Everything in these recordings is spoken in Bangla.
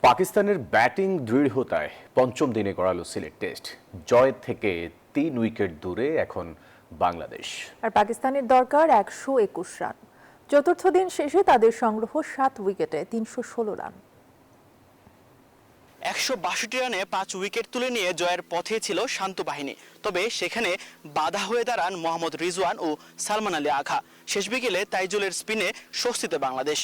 পাকিস্তানের ব্যাটিং দৃঢ়তায় পঞ্চম দিনে গড়ালো সিলেট টেস্ট। জয় থেকে ৩ উইকেট দূরে এখন বাংলাদেশ। আর পাকিস্তানের দরকার ১২১ রান। চতুর্থ দিন শেষে তাদের সংগ্রহ ৭ উইকেটে ৩১৬ রান। ১৬২ রানে ৫ উইকেট তুলে নিয়ে জয়ের পথে ছিল শান্ত বাহিনী। তবে সেখানে বাধা হয়ে দাঁড়ান মোহাম্মদ রিজওয়ান ও সালমান আলী আঘা। শেষ বিকেলে তাইজুলের স্পিনে স্বস্তিতে বাংলাদেশ।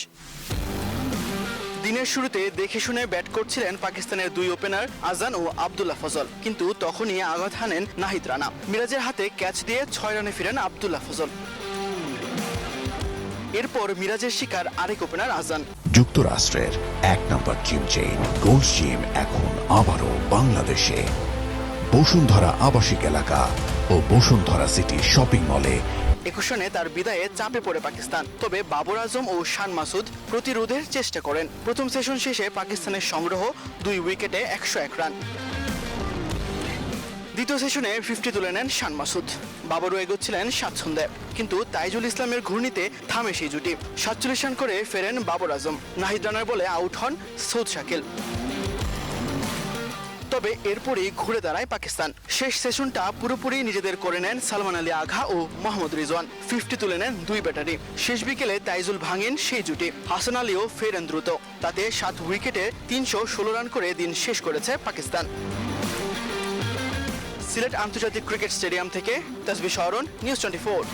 দিনের শুরুতে দেখে শুনে ব্যাট করছিলেন পাকিস্তানের দুই ওপেনার আজান ও আব্দুল্লাহ ফজল, কিন্তু তখনই আঘাত হানেন নাহিদ রানা। মিরাজের হাতে ক্যাচ দিয়ে ৬ রানে ফিরেন আব্দুল্লাহ ফজল। এরপর মিরাজের শিকার আরেক ওপেনার আজান। যুক্তরাষ্ট্রের ১ নম্বর জিম চেইন গোল্ড জিম এখন আবারও বাংলাদেশে। বসুন্ধরা আবাসিক এলাকা ও বসুন্ধরা সিটি শপিং মলে। ২১ রানে তার বিদায়ে চাপে পড়ে পাকিস্তান। তবে বাবর আজম ও শান মাসুদ প্রতিরোধের চেষ্টা করেন। প্রথম সেশন শেষে পাকিস্তানের সংগ্রহ ২ উইকেটে ১০১ রান। দ্বিতীয় সেশনে 50 তুলে নেন শান মাসুদ। বাবরও এগোচ্ছিলেন স্বাচ্ছন্দ্যে, কিন্তু তাইজুল ইসলামের ঘূর্ণিতে থামে সেই জুটি। ৪৭ রান করে ফেরেন বাবর আজম। নাহিদ রানার বলে আউট হন সৌদ শাকিল। তবে এরপরই ঘুরে দাঁড়ায় পাকিস্তান। শেষ সেশনটা পুরোপুরি নিজেদের করে নেন সালমান আলী আঘা ও মোহাম্মদ রিজওয়ান। 50 তুলে নেন দুই ব্যাটারি। শেষ বিকেলে তাইজুল ভাঙেন সেই জুটি। হাসান আলীও ফেরেন দ্রুত। তাতে ৭ উইকেটে ৩১৬ রান করে দিন শেষ করেছে পাকিস্তান। সিলেট আন্তর্জাতিক ক্রিকেট স্টেডিয়াম থেকে তাসবিহ শহরন, নিউজ 24।